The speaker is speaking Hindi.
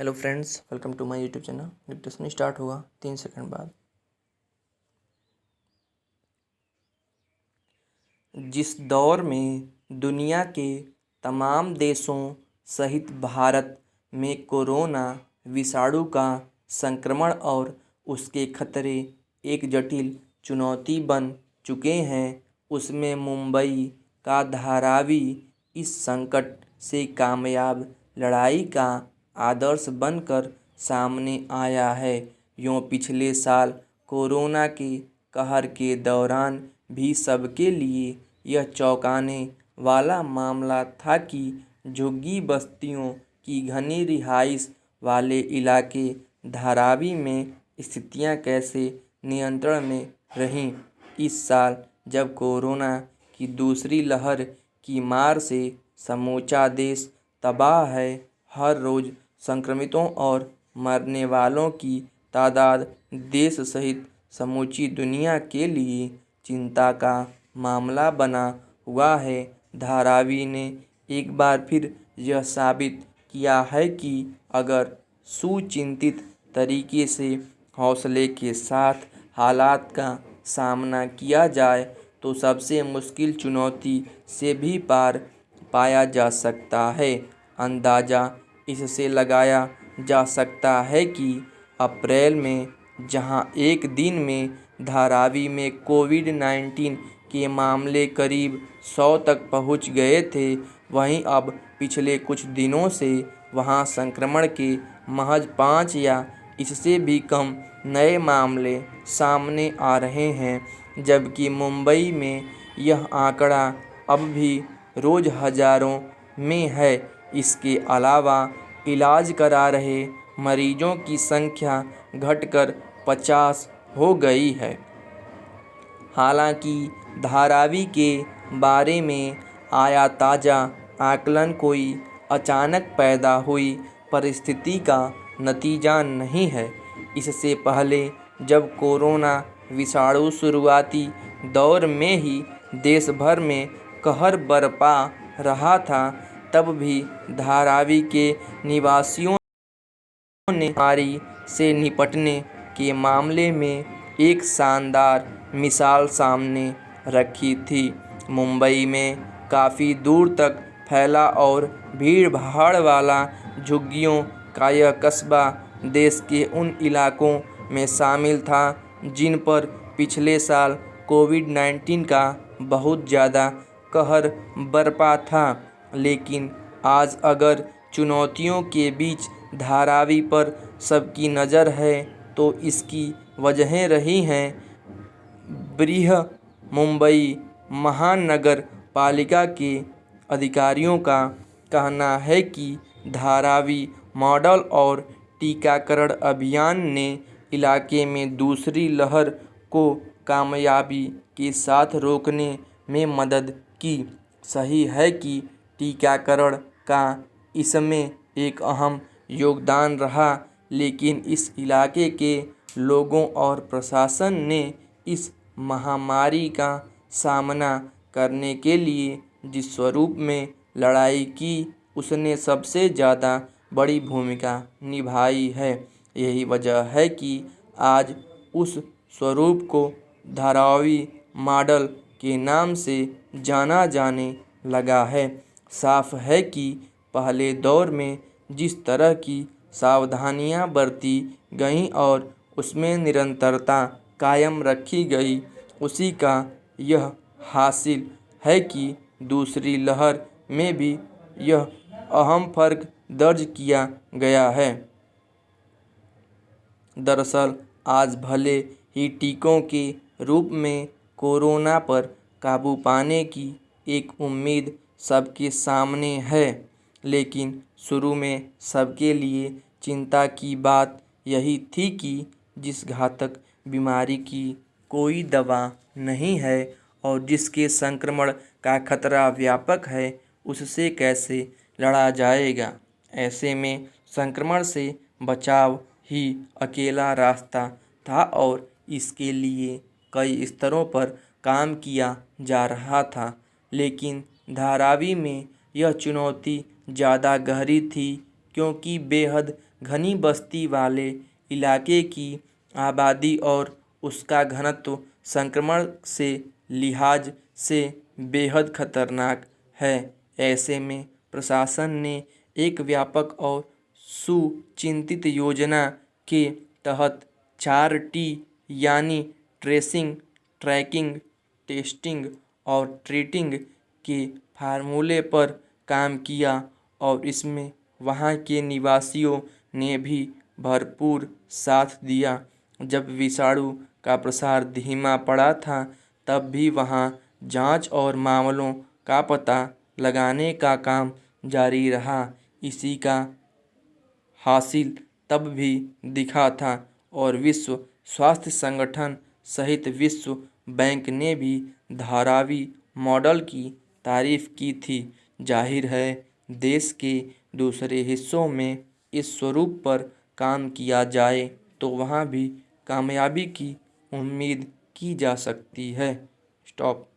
Hello friends, welcome to my YouTube channel. Discussion start होगा 3 सेकंड बाद। जिस दौर में दुनिया के तमाम देशों सहित भारत में कोरोना विषाणु का संक्रमण और उसके खतरे एक जटिल चुनौती बन चुके हैं, उसमें मुंबई का धारावी इस संकट से कामयाब लड़ाई का आदर्श बनकर सामने आया है। यूँ पिछले साल कोरोना के कहर के दौरान भी सबके लिए यह चौंकाने वाला मामला था कि झुग्गी बस्तियों की घनी रिहाइश वाले इलाके धारावी में स्थितियां कैसे नियंत्रण में रहीं। इस साल जब कोरोना की दूसरी लहर की मार से समूचा देश तबाह है, हर रोज़ संक्रमितों और मरने वालों की तादाद देश सहित समूची दुनिया के लिए चिंता का मामला बना हुआ है। धारावी ने एक बार फिर यह साबित किया है कि अगर सुचिंतित तरीके से हौसले के साथ हालात का सामना किया जाए तो सबसे मुश्किल चुनौती से भी पार पाया जा सकता है। अंदाज़ा इससे लगाया जा सकता है कि अप्रैल में जहां एक दिन में धारावी में कोविड-19 के मामले करीब 100 तक पहुंच गए थे, वहीं अब पिछले कुछ दिनों से वहां संक्रमण के महज 5 या इससे भी कम नए मामले सामने आ रहे हैं, जबकि मुंबई में यह आंकड़ा अब भी रोज़ हज़ारों में है। इसके अलावा इलाज करा रहे मरीजों की संख्या घटकर 50 हो गई है। हालांकि धारावी के बारे में आया ताज़ा आकलन कोई अचानक पैदा हुई परिस्थिति का नतीजा नहीं है। इससे पहले जब कोरोना विषाणु शुरुआती दौर में ही देश भर में कहर बरपा रहा था, तब भी धारावी के निवासियों ने बीमारी से निपटने के मामले में एक शानदार मिसाल सामने रखी थी। मुंबई में काफ़ी दूर तक फैला और भीड़ भाड़ वाला झुग्गियों का यह कस्बा देश के उन इलाकों में शामिल था जिन पर पिछले साल कोविड-19 का बहुत ज़्यादा कहर बरपा था। लेकिन आज अगर चुनौतियों के बीच धारावी पर सबकी नज़र है तो इसकी वजहें रही हैं। मुंबई महानगर पालिका के अधिकारियों का कहना है कि धारावी मॉडल और टीकाकरण अभियान ने इलाके में दूसरी लहर को कामयाबी के साथ रोकने में मदद की। सही है कि टीकाकरण का इसमें एक अहम योगदान रहा, लेकिन इस इलाके के लोगों और प्रशासन ने इस महामारी का सामना करने के लिए जिस स्वरूप में लड़ाई की, उसने सबसे ज़्यादा बड़ी भूमिका निभाई है। यही वजह है कि आज उस स्वरूप को धारावी मॉडल के नाम से जाना जाने लगा है। साफ है कि पहले दौर में जिस तरह की सावधानियां बरती गईं और उसमें निरंतरता कायम रखी गई, उसी का यह हासिल है कि दूसरी लहर में भी यह अहम फ़र्क दर्ज किया गया है। दरअसल आज भले ही टीकों के रूप में कोरोना पर काबू पाने की एक उम्मीद सबके सामने है, लेकिन शुरू में सबके लिए चिंता की बात यही थी कि जिस घातक बीमारी की कोई दवा नहीं है और जिसके संक्रमण का खतरा व्यापक है, उससे कैसे लड़ा जाएगा। ऐसे में संक्रमण से बचाव ही अकेला रास्ता था और इसके लिए कई स्तरों पर काम किया जा रहा था। लेकिन धारावी में यह चुनौती ज़्यादा गहरी थी, क्योंकि बेहद घनी बस्ती वाले इलाके की आबादी और उसका घनत्व संक्रमण से लिहाज से बेहद खतरनाक है। ऐसे में प्रशासन ने एक व्यापक और सुचिंतित योजना के तहत 4T यानी ट्रेसिंग, ट्रैकिंग, टेस्टिंग और ट्रीटिंग के फार्मूले पर काम किया और इसमें वहाँ के निवासियों ने भी भरपूर साथ दिया। जब विषाणु का प्रसार धीमा पड़ा था तब भी वहाँ जांच और मामलों का पता लगाने का काम जारी रहा। इसी का हासिल तब भी दिखा था और विश्व स्वास्थ्य संगठन सहित विश्व बैंक ने भी धारावी मॉडल की तारीफ की थी। जाहिर है देश के दूसरे हिस्सों में इस स्वरूप पर काम किया जाए तो वहाँ भी कामयाबी की उम्मीद की जा सकती है। स्टॉप।